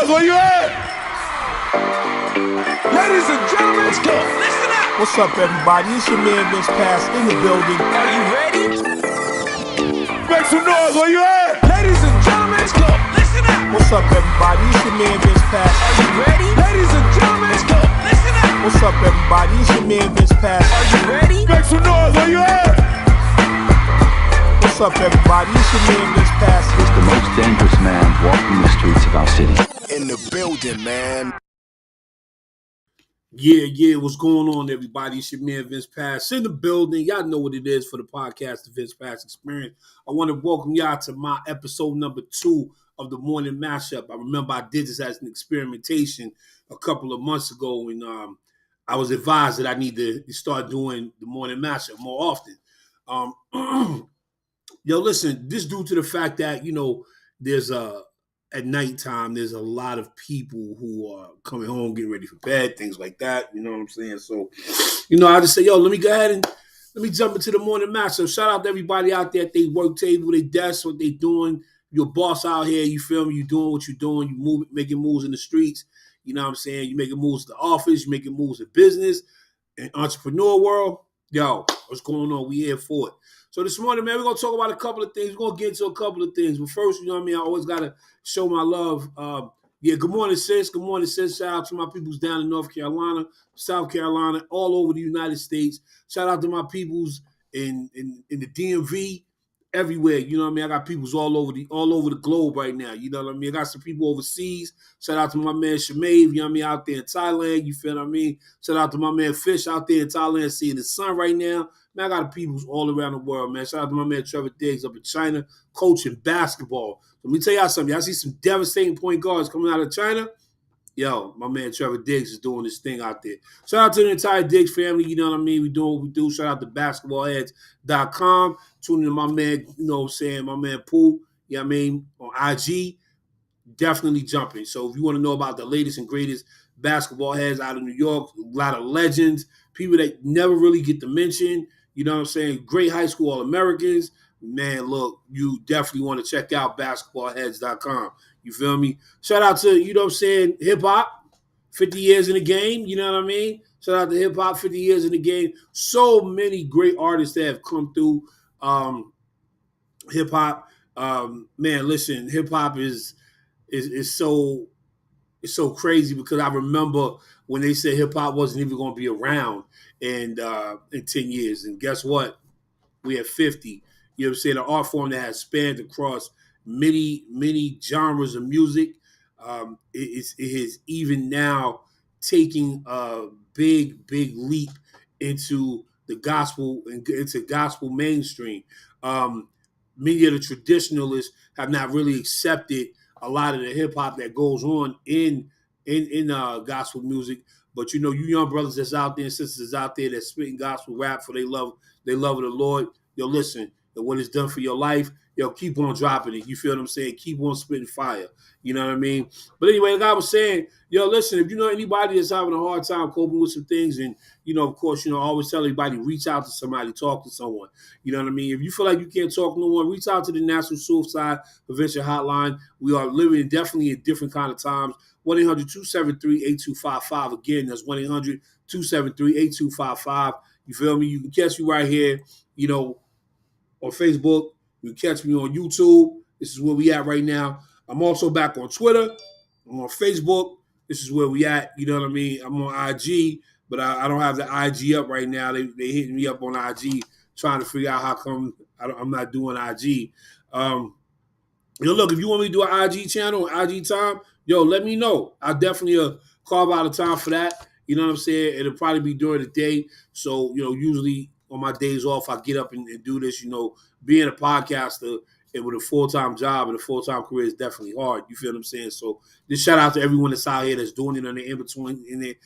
noise, where you at? Ladies and gentlemen, let's go. Listen up. What's up, everybody? It's your man Vince Pass in the building. Are you ready? Make some noise, where you at? Ladies and gentlemen, let's go. Listen up. What's up, everybody? It's your man Vince Pass. Are you ready? Ladies and gentlemen, let's go. Listen up. What's up, everybody? It's your man Vince Pass. Are you ready? Make some noise, where you at? What's up, everybody? It's your man Vince Pass. Is the most dangerous man walking the streets of our city. In the building, man. Yeah, what's going on, everybody? It's your man Vince Pass in the building. Y'all know what it is for the podcast, The Vince Pass Experience. I want to welcome y'all to my episode number 2 of the Morning Mashup. I remember I did this as an experimentation a couple of months ago, and I was advised that I need to start doing the Morning Mashup more often. Yo, listen, this due to the fact that, there's at nighttime, there's a lot of people who are coming home, getting ready for bed, things like that. You know what I'm saying? So, I just say, let me go ahead and let me jump into the morning match. So shout out to everybody out there at their work table, their desk, what they doing. Your boss out here, you feel me? You doing what you're doing. You making moves in the streets. You know what I'm saying? You making moves to the office. You making moves in business and entrepreneur world. Yo, what's going on? We here for it. So this morning, man, we're going to talk about a couple of things. We're going to get into a couple of things. But first, I always got to show my love. Good morning, sis. Good morning, sis. Shout out to my peoples down in North Carolina, South Carolina, all over the United States. Shout out to my peoples in the DMV, everywhere. I got peoples all over the globe right now. You know what I mean? I got some people overseas. Shout out to my man Shamaeve, out there in Thailand. You feel what I mean? Shout out to my man Fish out there in Thailand, seeing the sun right now. Man, I got peoples all around the world, man. Shout out to my man Trevor Diggs up in China, coaching basketball. Let me tell y'all something. Y'all see some devastating point guards coming out of China? Yo, my man Trevor Diggs is doing this thing out there. Shout out to the entire Diggs family. You know what I mean? We doing what we do. Shout out to basketballheads.com. Tune in to my man, my man Pooh, on IG. Definitely jumping. So if you want to know about the latest and greatest basketball heads out of New York, a lot of legends, people that never really get to mention, great high school All-Americans. Man, look, you definitely want to check out basketballheads.com. You feel me? Shout out to, hip-hop, 50 years in the game, you know what I mean? Shout out to hip-hop, 50 years in the game. So many great artists that have come through hip-hop. Man, listen, hip-hop is so crazy because I remember when they said hip-hop wasn't even going to be around in 10 years. And guess what? We have 50. You know what I'm saying? An art form that has spanned across many genres of music. It is even now taking a big leap into the gospel and into gospel mainstream. Many of the traditionalists have not really accepted a lot of the hip hop that goes on in gospel music. But you young brothers that's out there and sisters out there that's spitting gospel rap for they love of the Lord. Yo, listen, what it's done for your life, keep on dropping it. You feel what I'm saying? Keep on spitting fire. You know what I mean? But anyway, like I was saying, listen, if you know anybody that's having a hard time coping with some things, and of course, I always tell everybody, reach out to somebody, talk to someone. You know what I mean? If you feel like you can't talk to no one, reach out to the National Suicide Prevention Hotline. We are living definitely in different kind of times. 1-800-273-8255. Again, that's 1-800-273-8255. You feel me? You can catch me right here, on Facebook. You can catch me on YouTube. This is where we at right now. I'm also back on Twitter. I'm on Facebook. This is where we at. You know what I mean? I'm on IG, but I don't have the IG up right now. They hitting me up on IG trying to figure out how come I'm not doing IG. Look, if you want me to do an IG channel, IG time, let me know. I'll definitely carve out a time for that. You know what I'm saying? It'll probably be during the day. So, usually on my days off, I get up and do this. Being a podcaster and with a full-time job and a full-time career is definitely hard. You feel what I'm saying? So just shout out to everyone that's out here that's doing it in the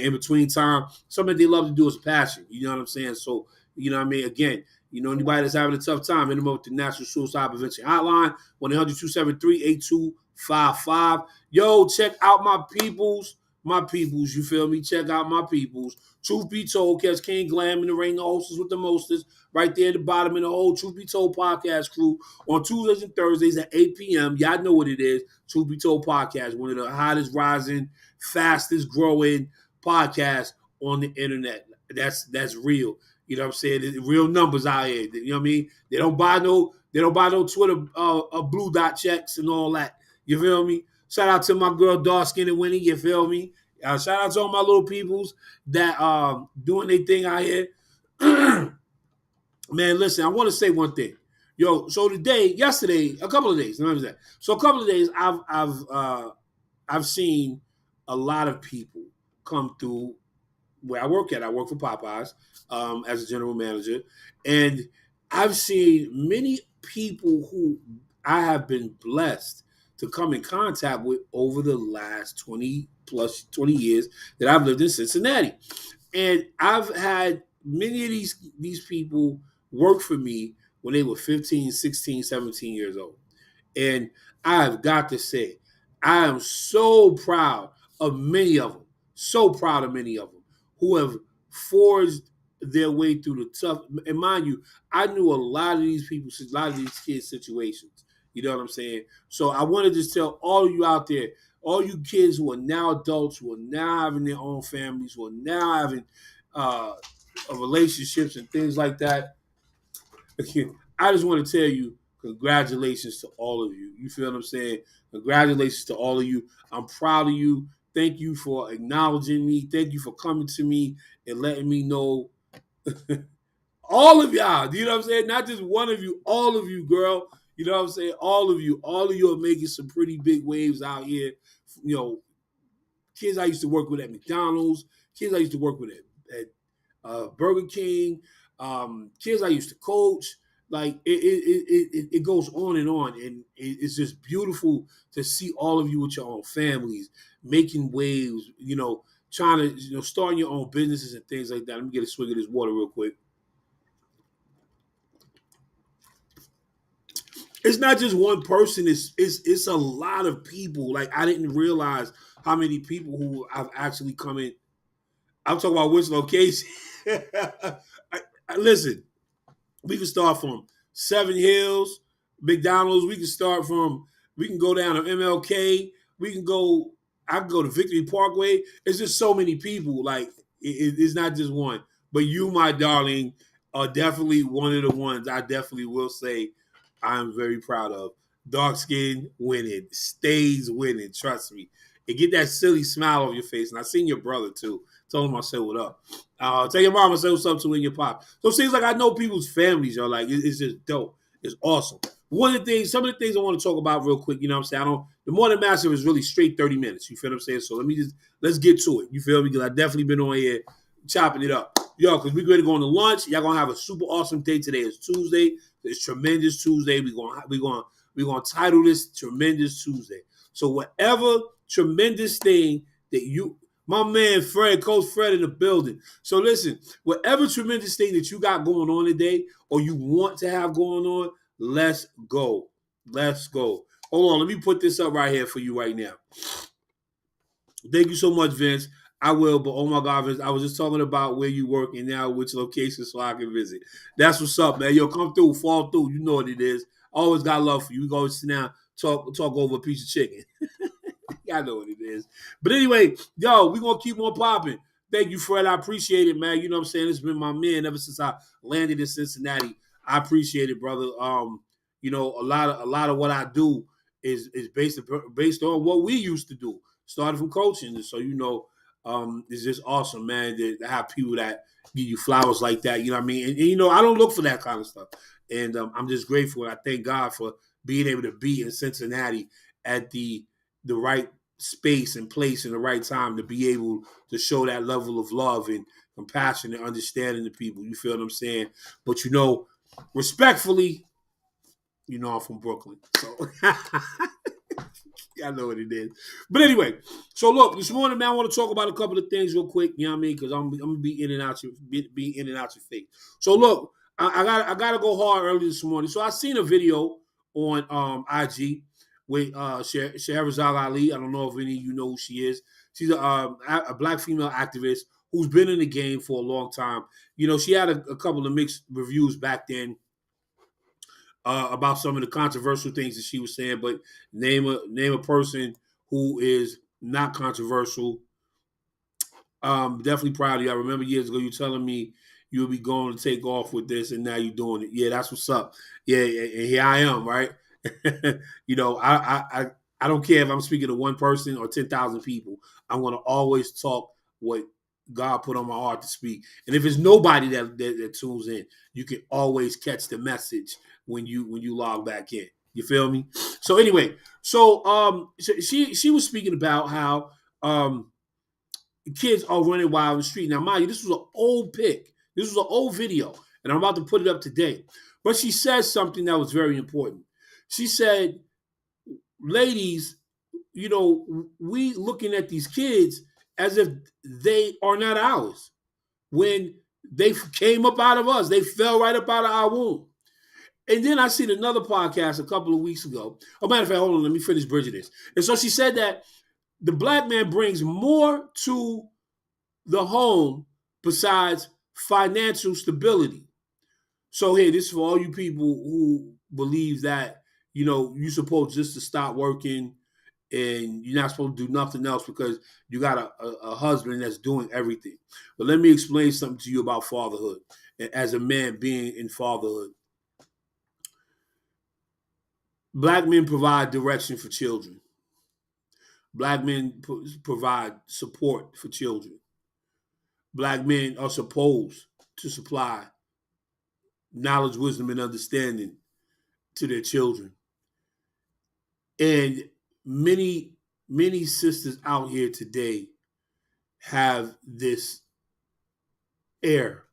in-between time. Something they love to do is passion. You know what I'm saying? So, Again, anybody that's having a tough time, hit them up with the National Suicide Prevention Hotline, 1-800-273-8255. Yo, check out my peoples my peoples, you feel me? Check out my peoples. Truth be told, catch King Glam in the ring, the hostess with the mostest, right there at the bottom of the whole Truth Be Told podcast crew on Tuesdays and Thursdays at 8 p.m. Y'all know what it is. Truth Be Told podcast, one of the hottest rising, fastest growing podcasts on the internet. That's real. You know what I'm saying? There's real numbers out here. You know what I mean? They don't buy no Twitter blue dot checks and all that. You feel me? Shout out to my girl Dark Skin and Winnie. You feel me? Shout out to all my little peoples that doing their thing out here. Man, listen, I want to say one thing. Yo, so yesterday, a couple of days, remember that. So a couple of days, I've seen a lot of people come through where I work at. I work for Popeyes as a general manager, and I've seen many people who I have been blessed to come in contact with over the last 20 years that I've lived in Cincinnati. And I've had many of these people work for me when they were 15, 16, 17 years old. And I've got to say, I am so proud of many of them, who have forged their way through the tough. And mind you, I knew a lot of these people, a lot of these kids' situations. You know what I'm saying? So I want to just tell all of you out there, all you kids who are now adults, who are now having their own families, who are now having relationships and things like that. I just want to tell you, congratulations to all of you. You feel what I'm saying? Congratulations to all of you. I'm proud of you. Thank you for acknowledging me. Thank you for coming to me and letting me know. All of y'all, you know what I'm saying? Not just one of you, all of you, girl. You know what I'm saying? All of you are making some pretty big waves out here. You know, kids I used to work with at McDonald's, kids I used to work with at Burger King, kids I used to coach. Like it goes on, and it's just beautiful to see all of you with your own families making waves. You know, trying to starting your own businesses and things like that. Let me get a swig of this water real quick. It's not just one person. It's a lot of people. Like I didn't realize how many people who I've actually come in. I'm talking about which location. Listen, we can start from Seven Hills, McDonald's. We can go down to MLK. I can go to Victory Parkway. It's just so many people. Like, it's not just one. But you, my darling, are definitely one of the ones I definitely will say I'm very proud of. Dark skin winning. Stays winning. Trust me. And get that silly smile on your face. And I seen your brother, too. Told him I said what up. Tell your mom I said what's up to in your pop. So it seems like I know people's families, y'all. Like it's just dope. It's awesome. Some of the things I want to talk about real quick, you know what I'm saying? The Morning Massive is really straight 30 minutes. You feel what I'm saying? So let's get to it. You feel me? Because I definitely been on here chopping it up. Yo, because we're going to go on to lunch. Y'all gonna have a super awesome day today. It's Tuesday. It's Tremendous Tuesday. We're gonna title this Tremendous Tuesday. So whatever tremendous thing that my man Fred, Coach Fred in the building. So listen, whatever tremendous thing that you got going on today or you want to have going on, let's go. Let's go. Hold on, let me put this up right here for you right now. Thank you so much, Vince. I will, but oh my God, Vince, I was just talking about where you work and now which location so I can visit. That's what's up, man. Yo, come through, fall through. You know what it is. I always got love for you. We go sit down, talk over a piece of chicken. Y'all know what it is. But anyway, yo, we're going to keep on popping. Thank you, Fred. I appreciate it, man. You know what I'm saying? It's been my man ever since I landed in Cincinnati. I appreciate it, brother. You know, a lot of what I do is based on what we used to do. Started from coaching. And so, you know, it's just awesome, man, to have people that give you flowers like that. You know what I mean? And you know, I don't look for that kind of stuff. And I'm just grateful. And I thank God for being able to be in Cincinnati at the right space and place in the right time to be able to show that level of love and compassion and understanding to people. You feel what I'm saying? But, you know, respectfully, you know I'm from Brooklyn. So I know what it is. But anyway, so look, this morning, man, I want to talk about a couple of things real quick. You know what I mean? Because I'm gonna be in and out your face. So look, I gotta go hard early this morning. So I seen a video on IG with Shahrazad Ali. I don't know if any of you know who she is. She's a black female activist who's been in the game for a long time. You know, she had a couple of mixed reviews back then about some of the controversial things that she was saying, but name a person who is not controversial. Definitely proud of you. I remember years ago you telling me you'll be going to take off with this, and now you're doing it. Yeah, that's what's up. Yeah, and here I am, right? You know, I don't care if I'm speaking to one person or 10,000 people. I'm going to always talk what God put on my heart to speak. And if it's nobody that tunes in, you can always catch the message when you log back in. You feel me? So anyway, so she was speaking about how kids are running wild in the street. Now, mind you, this was an old pic. This was an old video, and I'm about to put it up today. But she said something that was very important. She said, ladies, you know, we looking at these kids as if they are not ours. When they came up out of us, they fell right up out of our womb. And then I seen another podcast a couple of weeks ago. Oh, matter of fact, hold on, let me finish bridging this. And so she said that the black man brings more to the home besides financial stability. So hey, this is for all you people who believe that, you know, you're supposed just to stop working and you're not supposed to do nothing else because you got a husband that's doing everything. But let me explain something to you about fatherhood and as a man being in fatherhood. Black men provide direction for children. Black men provide support for children. Black men are supposed to supply knowledge, wisdom, and understanding to their children. And many sisters out here today have this air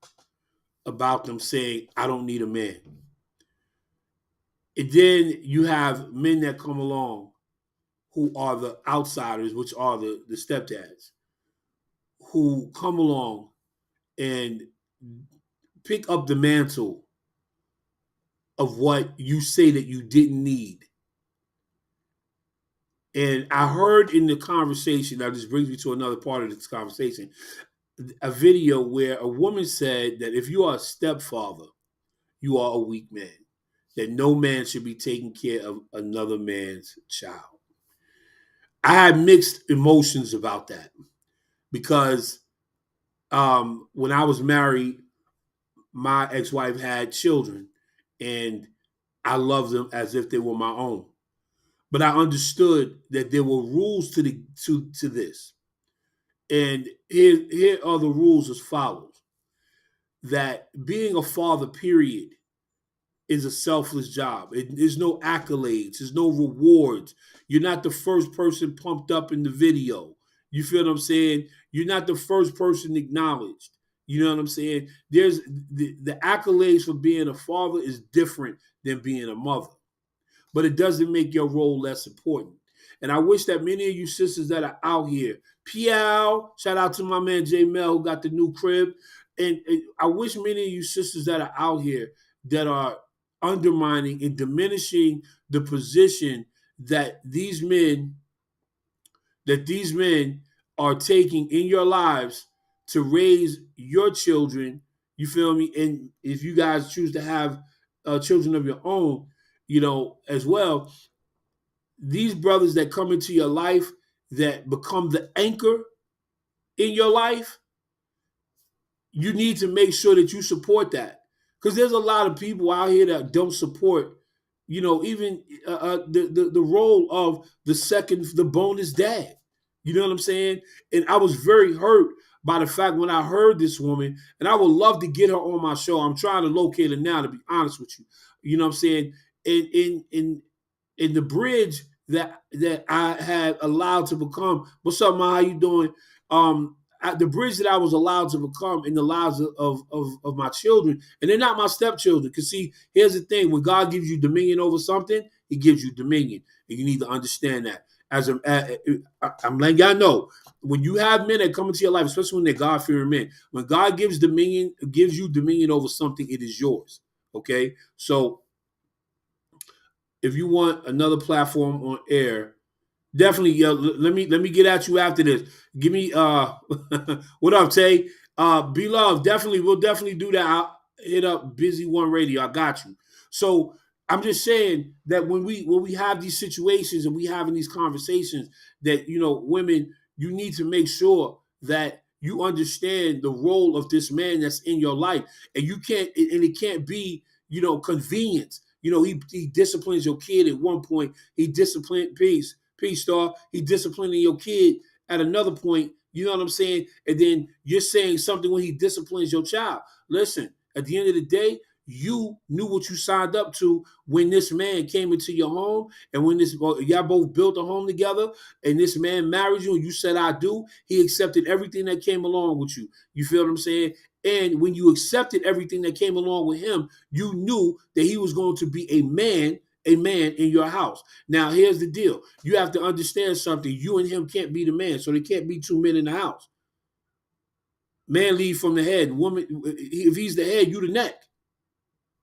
about them saying, I don't need a man. And then you have men that come along who are the outsiders, which are the stepdads, who come along and pick up the mantle of what you say that you didn't need. And I heard in the conversation, now this brings me to another part of this conversation, a video where a woman said that if you are a stepfather, you are a weak man, that no man should be taking care of another man's child. I had mixed emotions about that because when I was married, my ex-wife had children and I loved them as if they were my own. But I understood that there were rules to this. And here are the rules as follows. That being a father, period, is a selfless job. There's no accolades. There's no rewards. You're not the first person pumped up in the video. You feel what I'm saying? You're not the first person acknowledged. You know what I'm saying? There's the accolades for being a father is different than being a mother. But it doesn't make your role less important. And I wish that many of you sisters that are out here, Piao, shout out to my man J Mel who got the new crib. And I wish many of you sisters that are out here that are undermining and diminishing the position that these men are taking in your lives to raise your children. You feel me? And if you guys choose to have children of your own, you know, as well, these brothers that come into your life that become the anchor in your life, you need to make sure that you support that. Because there's a lot of people out here that don't support, you know, even the role of the bonus dad. You know what I'm saying? And I was very hurt by the fact when I heard this woman, and I would love to get her on my show. I'm trying to locate her now, to be honest with you. You know what I'm saying? In the bridge that I had allowed to become. What's up, Ma? How you doing? The bridge that I was allowed to become in the lives of my children, and they're not my stepchildren. Because see, here's the thing: when God gives you dominion over something, He gives you dominion, and you need to understand that. I'm letting y'all know, when you have men that come into your life, especially when they're God-fearing men, when God gives you dominion over something, it is yours. Okay, so if you want another platform on air, Definitely. Let me get at you after this. Give me what up, Tay? Be love. Definitely, we'll definitely do that. I'll hit up Busy One Radio. I got you. So I'm just saying that when we have these situations and we having these conversations, that women, you need to make sure that you understand the role of this man that's in your life, and you can't, and it can't be convenience. He disciplines your kid at one point. He disciplined peace star. He disciplining your kid at another point. You know what I'm saying? And then you're saying something when he disciplines your child. Listen, at the end of the day, you knew what you signed up to when this man came into your home, and when y'all both built a home together, and this man married you, and you said I do. He accepted everything that came along with you. You feel what I'm saying? And when you accepted everything that came along with him, you knew that he was going to be a man in your house. Now, here's the deal. You have to understand something. You and him can't be the man, so there can't be two men in the house. Man lead from the head. Woman, if he's the head, you the neck.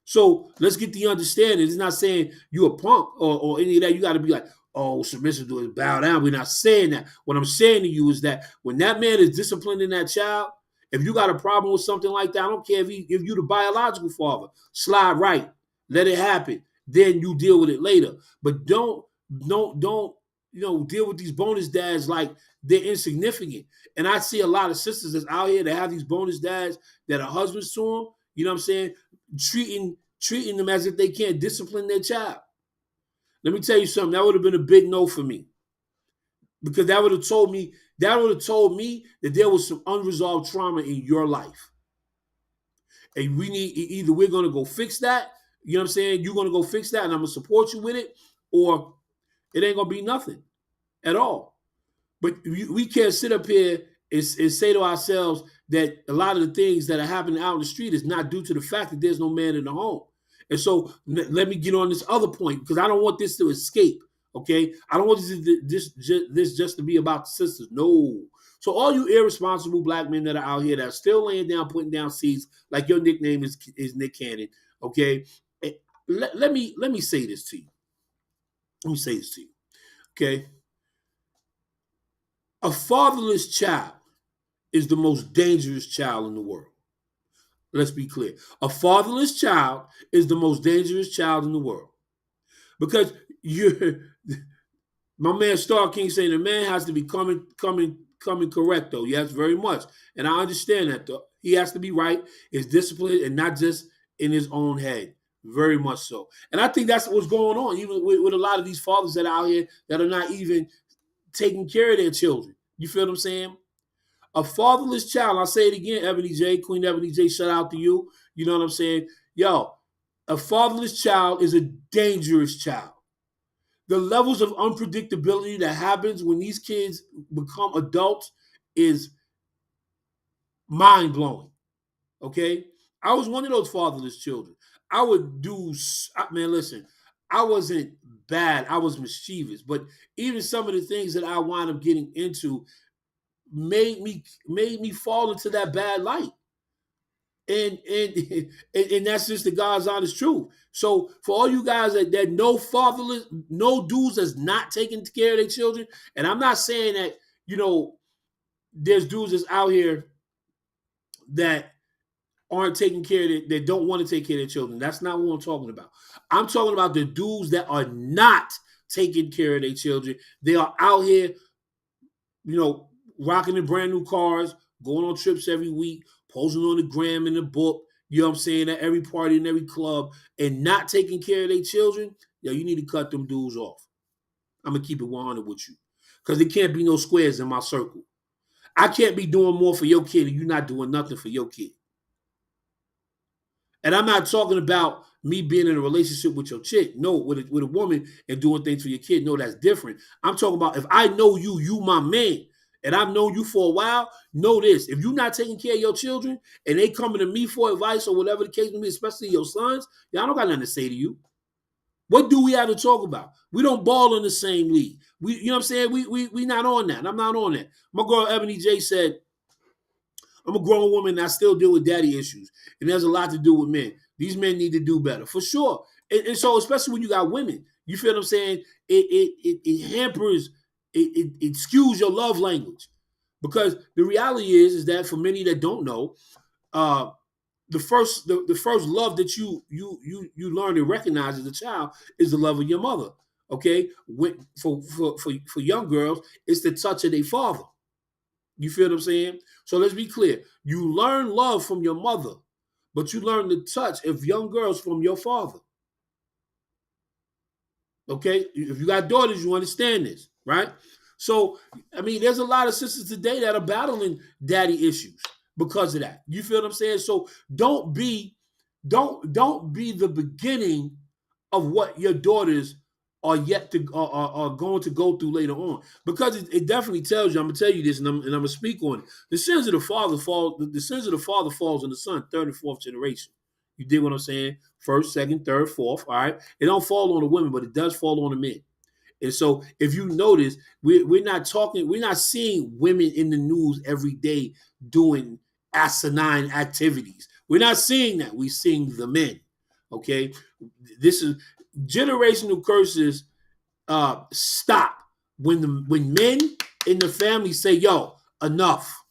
So let's get the understanding. It's not saying you a punk or any of that. You got to be like, oh, submissive to it, bow down. We're not saying that. What I'm saying to you is that when that man is disciplining that child, if you got a problem with something like that, I don't care if you the biological father, slide right, let it happen. Then you deal with it later. But don't deal with these bonus dads like they're insignificant. And I see a lot of sisters that's out here that have these bonus dads that are husbands to them. You know what I'm saying? Treating them as if they can't discipline their child. Let me tell you something. That would have been a big no for me, because that would have told me that there was some unresolved trauma in your life, and we're going to go fix that. You know what I'm saying? You're going to go fix that, and I'm going to support you with it, or it ain't going to be nothing at all. But we can't sit up here and say to ourselves that a lot of the things that are happening out in the street is not due to the fact that there's no man in the home. And so let me get on this other point, because I don't want this to escape, okay? I don't want this just to be about the sisters. No. So all you irresponsible black men that are out here that are still laying down, putting down seeds, like your nickname is Nick Cannon, okay? Let me say this to you. Let me say this to you, okay? A fatherless child is the most dangerous child in the world. Let's be clear. A fatherless child is the most dangerous child in the world. Because my man Star King saying the man has to be coming correct, though. Yes, very much. And I understand that, though. He has to be right, is disciplined, and not just in his own head. Very much so. And I think that's what's going on, even with a lot of these fathers that are out here that are not even taking care of their children. You feel what I'm saying? A fatherless child, I'll say it again, Ebony J, Queen Ebony J, shout out to you. You know what I'm saying? Yo, a fatherless child is a dangerous child. The levels of unpredictability that happens when these kids become adults is mind-blowing, okay? I was one of those fatherless children. I would do, man, listen, I wasn't bad. I was mischievous. But even some of the things that I wound up getting into made me fall into that bad light. And that's just the God's honest truth. So for all you guys that know fatherless, no dudes that's not taking care of their children, and I'm not saying that, there's dudes that's out here that aren't taking care of it, that don't want to take care of their children. That's not what I'm talking about. I'm talking about the dudes that are not taking care of their children. They are out here, rocking the brand new cars, going on trips every week, posting on the gram and the book, you know what I'm saying, at every party and every club, and not taking care of their children. Yo, you need to cut them dudes off. I'm going to keep it 100 with you, because there can't be no squares in my circle. I can't be doing more for your kid and you're not doing nothing for your kid. And I'm not talking about me being in a relationship with your chick. No, with a woman and doing things for your kid. No, that's different. I'm talking about if I know you my man, and I've known you for a while, know this. If you're not taking care of your children and they coming to me for advice or whatever the case may be, especially your sons, I don't got nothing to say to you. What do we have to talk about? We don't ball in the same league. You know what I'm saying? We not on that. I'm not on that. My girl Ebony J said, I'm a grown woman and I still deal with daddy issues. And there's a lot to do with men. These men need to do better, for sure. And so, especially when you got women, you feel what I'm saying? It hampers it skews your love language. Because the reality is that for many that don't know, uh, the first love that you learn and recognize as a child is the love of your mother. Okay, for young girls, it's the touch of their father. You feel what I'm saying? So let's be clear. You learn love from your mother, but you learn the touch of young girls from your father. Okay, if you got daughters, you understand this, right? So, I mean, there's a lot of sisters today that are battling daddy issues because of that. You feel what I'm saying? So don't be the beginning of what your daughters are yet to are going to go through later on, because it definitely tells you. I'm gonna tell you this, and I'm gonna speak on it. The sins of the father fall. The sins of the father falls on the son, third and fourth generation. You dig what I'm saying? First, second, third, fourth. All right. It don't fall on the women, but it does fall on the men. And so, if you notice, we're not seeing women in the news every day doing asinine activities. We're not seeing that. We're seeing the men. Okay, this is generational curses. Stop when men in the family say, "Yo, enough,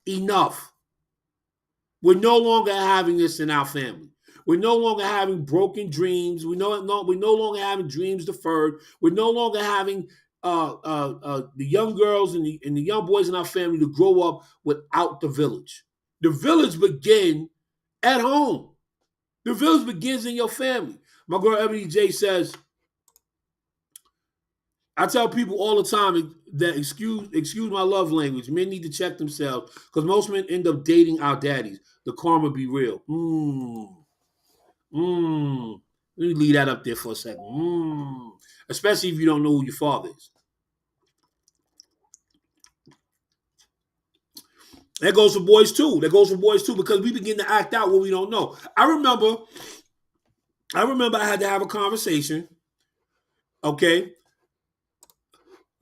enough." We're no longer having this in our family. We're no longer having broken dreams. We're no longer having dreams deferred. We're no longer having the young girls and the young boys in our family to grow up without the village. The village begins at home. The village begins in your family. My girl Ebony J says, I tell people all the time that excuse my love language. Men need to check themselves because most men end up dating our daddies. The karma be real. Let me leave that up there for a second. Especially if you don't know who your father is. That goes for boys too. Because we begin to act out what we don't know. I remember I had to have a conversation. Okay.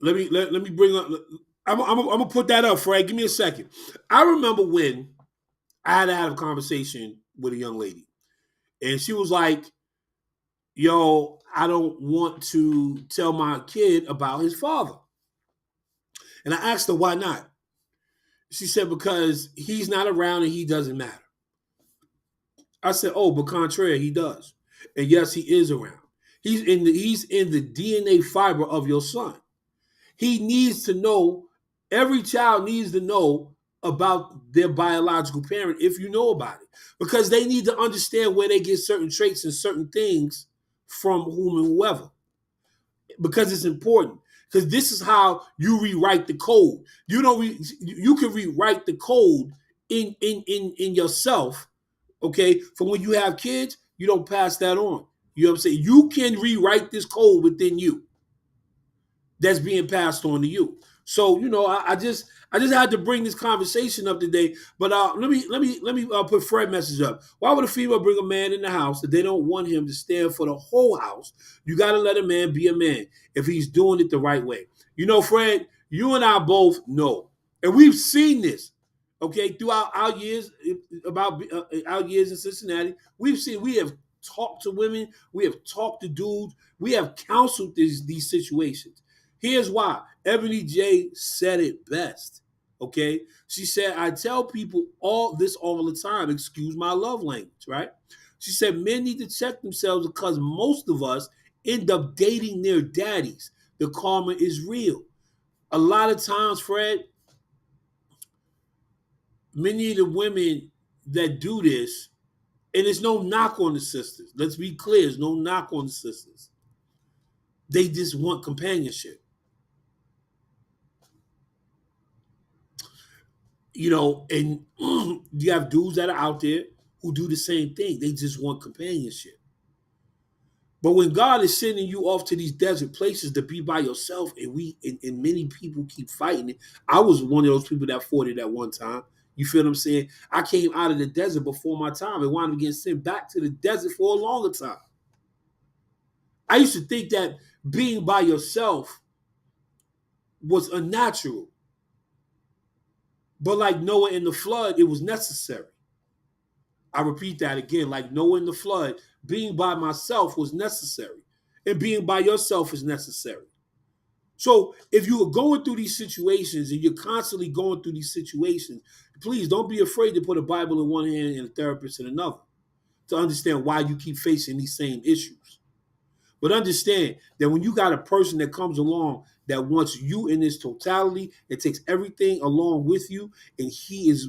Let me bring up. I'm gonna put that up, Fred. Give me a second. I remember when I had to have a conversation with a young lady, and she was like, "Yo, I don't want to tell my kid about his father." And I asked her why not. She said because he's not around and he doesn't matter. I said, "Oh, but contrary, he does, and yes, he is around. He's in the DNA fiber of your son. He needs to know. Every child needs to know about their biological parent if you know about it, because they need to understand where they get certain traits and certain things from whom and whoever, because it's important. Because this is how you rewrite the code. You can rewrite the code in yourself. Okay, from when you have kids, you don't pass that on. You know what I'm saying? You can rewrite this code within you that's being passed on to you. So I just had to bring this conversation up today. But let me put Fred message up. Why would a female bring a man in the house if they don't want him to stand for the whole house? You got to let a man be a man if he's doing it the right way. Fred, you and I both know, and we've seen this. Okay, throughout our years about our years in Cincinnati, we have talked to women, we have talked to dudes, we have counseled these situations. Here's why. Ebony J said it best. Okay. She said, I tell people all the time. Excuse my love language, right? She said, men need to check themselves because most of us end up dating their daddies. The karma is real. A lot of times, Fred, many of the women that do this, and there's no knock on the sisters. Let's be clear. There's no knock on the sisters. They just want companionship. And you have dudes that are out there who do the same thing. They just want companionship. But when God is sending you off to these desert places to be by yourself, and many people keep fighting it. I was one of those people that fought it at one time. You feel what I'm saying? I came out of the desert before my time and wound up getting sent back to the desert for a longer time. I used to think that being by yourself was unnatural. But like Noah in the flood, it was necessary. I repeat that again, like Noah in the flood, being by myself was necessary. And being by yourself is necessary. So if you are going through these situations and you're constantly going through these situations, please don't be afraid to put a Bible in one hand and a therapist in another to understand why you keep facing these same issues. But understand that when you got a person that comes along that wants you in its totality and takes everything along with you, and he is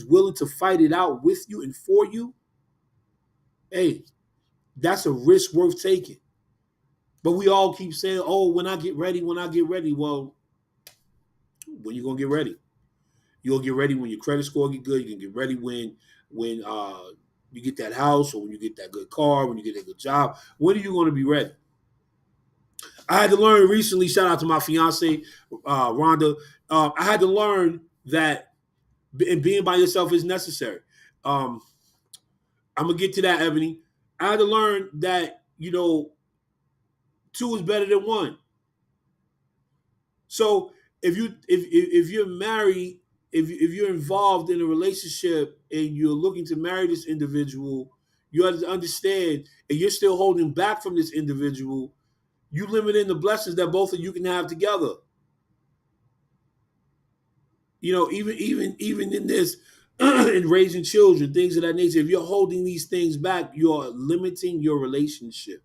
willing to fight it out with you and for you, hey, that's a risk worth taking. But we all keep saying, "Oh, when I get ready, when I get ready." Well, when you gonna get ready? You'll get ready when your credit score get good. You can get ready when you get that house, or when you get that good car, when you get a good job. When are you going to be ready? I had to learn recently. Shout out to my fiance, Rhonda. I had to learn that being by yourself is necessary. Um, I'm gonna get to that, Ebony. I had to learn that two is better than one. So if you're married, if you're involved in a relationship and you're looking to marry this individual, you have to understand, and you're still holding back from this individual, you limiting the blessings that both of you can have together. Even in this, in raising children, things of that nature, if you're holding these things back, you're limiting your relationship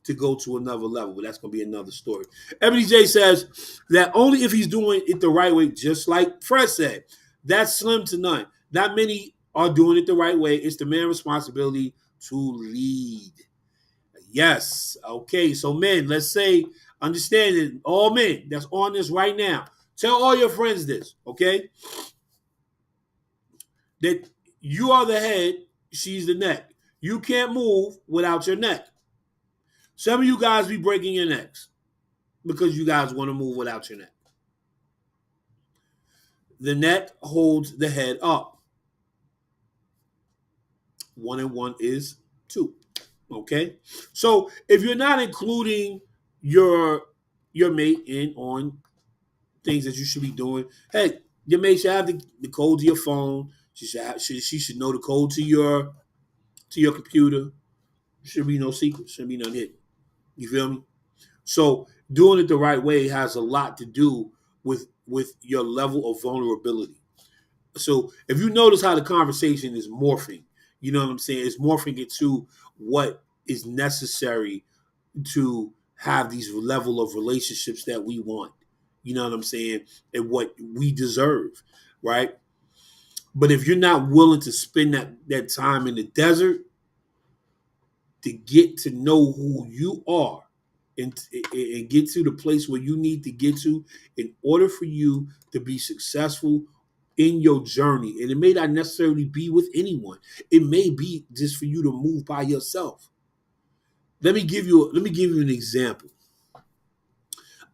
to go to another level. But that's going to be another story. Ebony J says that only if he's doing it the right way, just like Fred said. That's slim to none. Not many are doing it the right way. It's the man's responsibility to lead. Yes. Okay. So men, let's say, understand it, all men that's on this right now, tell all your friends this, okay? That you are the head, she's the neck. You can't move without your neck. Some of you guys be breaking your necks because you guys want to move without your neck. The neck holds the head up. 1 and 1 is 2. Okay? So if you're not including your mate in on things that you should be doing, hey, your mate should have the code to your phone. She should know the code to your computer. Should be no secret. Should be none hidden. You feel me? So doing it the right way has a lot to do with your level of vulnerability. So if you notice how the conversation is morphing, you know what I'm saying? It's morphing into what is necessary to have these level of relationships that we want. You know what I'm saying? And what we deserve, right? But if you're not willing to spend that time in the desert to get to know who you are and get to the place where you need to get to in order for you to be successful in your journey. And it may not necessarily be with anyone. It may be just for you to move by yourself. Let me give you an example.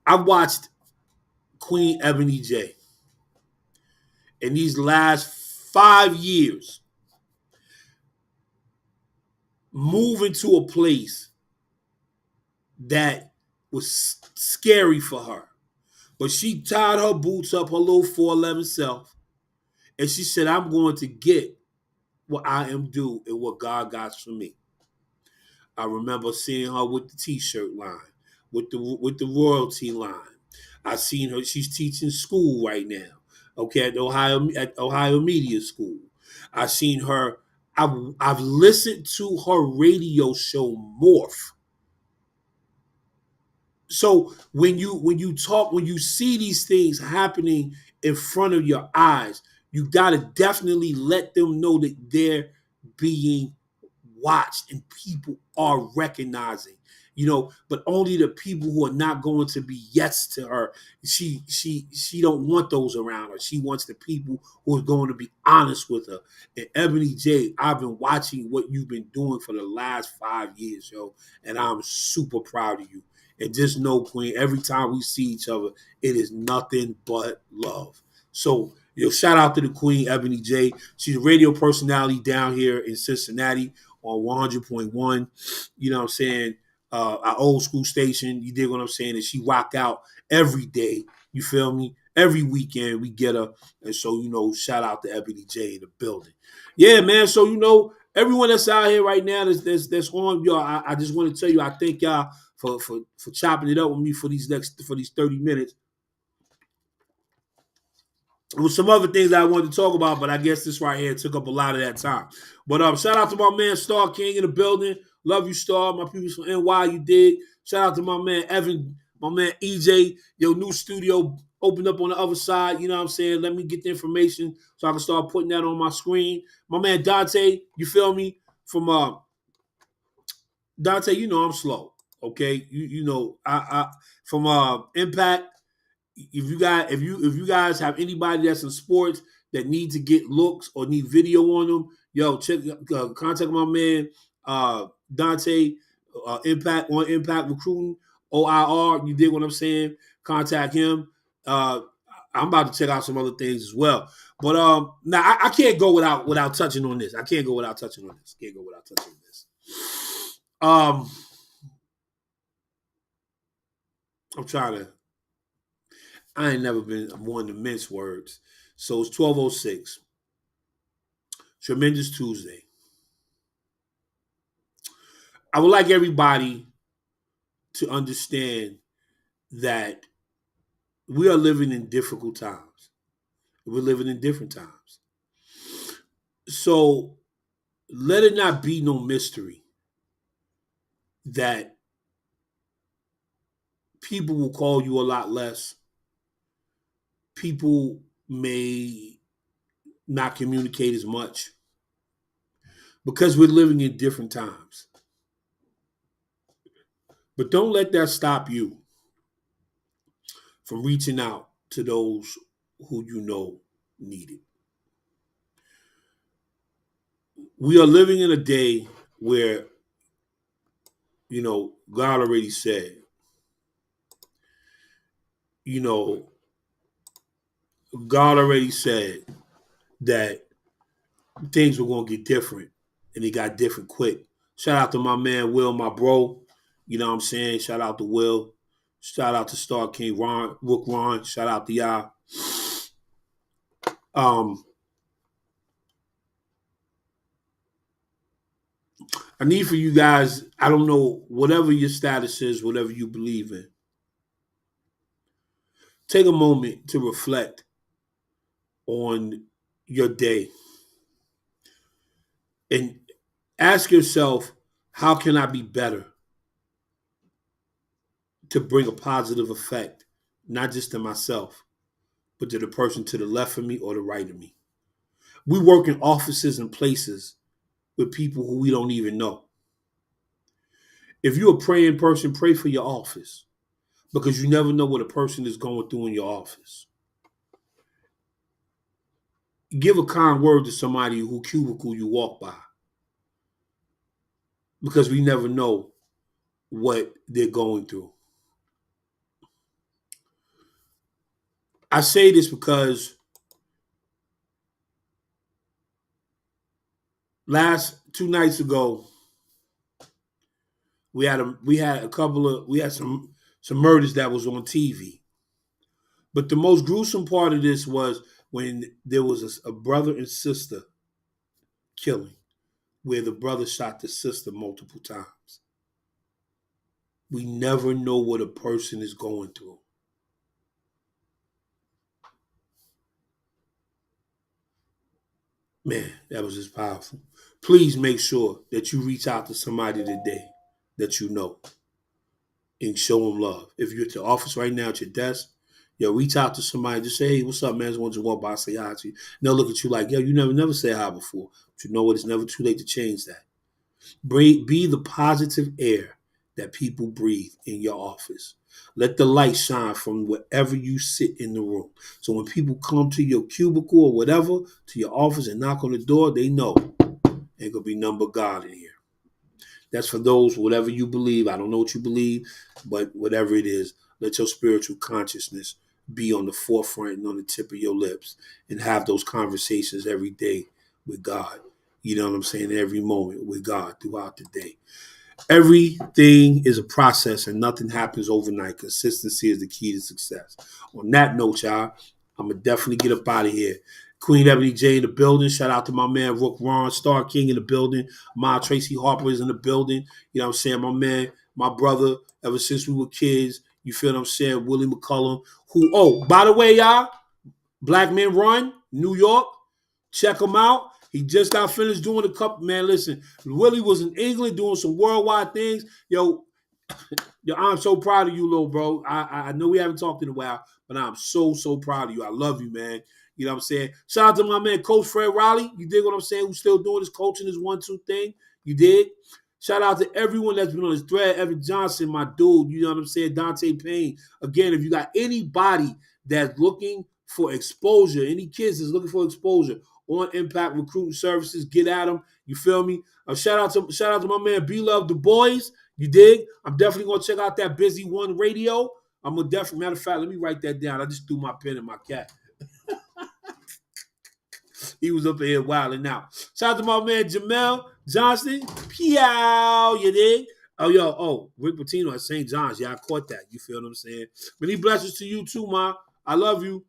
I watched Queen Ebony J in these last 5 years move into a place that was scary for her. But she tied her boots up, her little 411 self, and she said, I'm going to get what I am due and what God got for me. I remember seeing her with the t-shirt line, with the royalty line. I seen her, she's teaching school right now, okay, at Ohio Media School. I seen her, I've listened to her radio show morph. So when you see these things happening in front of your eyes, you gotta definitely let them know that they're being watched and people are recognizing, but only the people who are not going to be yes to her. She don't want those around her. She wants the people who are going to be honest with her. And Ebony J, I've been watching what you've been doing for the last 5 years, yo, and I'm super proud of you. And just know, Queen, every time we see each other, it is nothing but love. So, shout out to the Queen, Ebony J. She's a radio personality down here in Cincinnati on 100.1. You know what I'm saying? Our old school station. You dig what I'm saying? And she rock out every day. You feel me? Every weekend we get her. And so, shout out to Ebony J in the building. Yeah, man. So, everyone that's out here right now that's on, I just want to tell you, I thank y'all chopping it up with me for these 30 minutes. There was some other things that I wanted to talk about, but I guess this right here took up a lot of that time. But shout out to my man Star King in the building. Love you, Star. My people from NY, you dig. Shout out to my man Evan, my man EJ. Your new studio opened up on the other side. You know what I'm saying? Let me get the information so I can start putting that on my screen. My man Dante, you feel me? From Dante, you know I'm slow. Okay, you know I from Impact. If you guys have anybody that's in sports that need to get looks or need video on them, yo, contact my man Dante Impact Recruiting OIR. You dig what I'm saying? Contact him. I'm about to check out some other things as well. But now I can't go without touching on this. I can't go without touching on this. I'm trying to. I ain't never been one to mince words. So it's 12:06. Tremendous Tuesday. I would like everybody to understand that we are living in difficult times. We're living in different times. So let it not be no mystery that people will call you a lot less. People may not communicate as much because we're living in different times. But don't let that stop you from reaching out to those who you know need it. We are living in a day where, you know, God already said, you know, God already said that things were going to get different, and they got different quick. Shout out to my man Will, my bro. You know what I'm saying? Shout out to Will. Shout out to Star King Rook Ron. Shout out to y'all. I need for you guys, I don't know, whatever your status is, whatever you believe in, take a moment to reflect on your day and ask yourself, how can I be better to bring a positive effect, not just to myself, but to the person to the left of me or the right of me? We work in offices and places with people who we don't even know. If you're a praying person, pray for your office, because you never know what a person is going through in your office. Give a kind word to somebody who cubicle you walk by, because we never know what they're going through. I say this because two nights ago, we had some murders that was on TV. But the most gruesome part of this was when there was a brother and sister killing, where the brother shot the sister multiple times. We never know what a person is going through. Man, that was just powerful. Please make sure that you reach out to somebody today that you know and show them love. If you're at the office right now at your desk, yo, reach out to somebody. Just say, hey, what's up, man? I just want to walk by and say hi to you. And they'll look at you like, yo, you never said hi before. But you know what? It's never too late to change that. Be the positive air that people breathe in your office. Let the light shine from wherever you sit in the room. So when people come to your cubicle or whatever, to your office and knock on the door, they know ain't gonna be none but God in here. That's for those, whatever you believe. I don't know what you believe, but whatever it is, let your spiritual consciousness be on the forefront and on the tip of your lips, and have those conversations every day with God. You know what I'm saying? Every moment with God throughout the day. Everything is a process and nothing happens overnight. Consistency is the key to success. On that note, y'all, I'm going to definitely get up out of here. Queen Ebony J in the building. Shout out to my man Rook Ron, Star King in the building. Ma Tracy Harper is in the building. You know what I'm saying? My man my brother, ever since we were kids. You feel what I'm saying? Willie McCullum, who, oh, by the way, y'all, Black Men Run, New York. Check him out. He just got finished doing a couple, man. Listen, Willie was in England doing some worldwide things. Yo, I'm so proud of you, little bro. I know we haven't talked in a while, but I'm so proud of you. I love you, man. You know what I'm saying? Shout out to my man, Coach Fred Riley. You dig what I'm saying? Who's still doing his coaching, his 1-2 thing. You dig? Shout out to everyone that's been on this thread. Evan Johnson, my dude. You know what I'm saying? Dante Payne. Again, if you got anybody that's looking for exposure, any kids that's looking for exposure on Impact Recruiting Services, get at them. You feel me? Shout out to my man, B-Love Du Bois. You dig? I'm definitely going to check out that Busy One Radio. I'm going to definitely, matter of fact, let me write that down. I just threw my pen in my cat. He was up here wilding out. Shout out to my man, Jamel Johnson. Peow, you dig? Rick Pitino at St. John's. Yeah, I caught that. You feel what I'm saying? Many blessings to you too, Ma. I love you.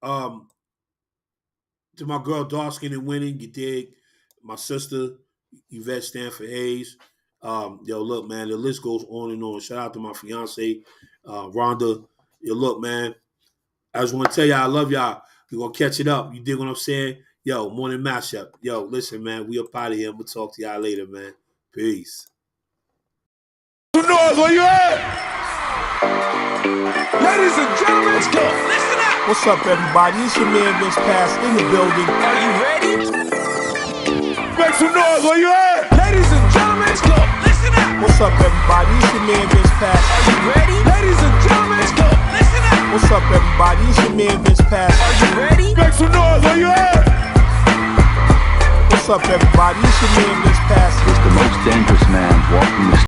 To my girl, Dark Skin and Winning, you dig? My sister, Yvette Stanford Hayes. Look, man, the list goes on and on. Shout out to my fiance, Rhonda. Look, man, I just want to tell y'all I love y'all. We're going to catch it up. You dig what I'm saying? Yo, morning mashup. Yo, listen, man, we up out of here. I'm going to talk to y'all later, man. Peace. Who knows where you at? Ladies and gentlemen, let's go. Listen up. What's up, everybody? It's your man, Vince Pass, in the building. Are you ready? Make some noise where you at? Ladies and gentlemen, let's go. Listen up. What's up, everybody? It's your man, Vince Pass. Are you ready? Ladies and gentlemen, let's go. Listen up. What's up, everybody? It's your man, Vince Pass. Are you ready? Make some noise where you at? What's up, everybody? It's your man, Vince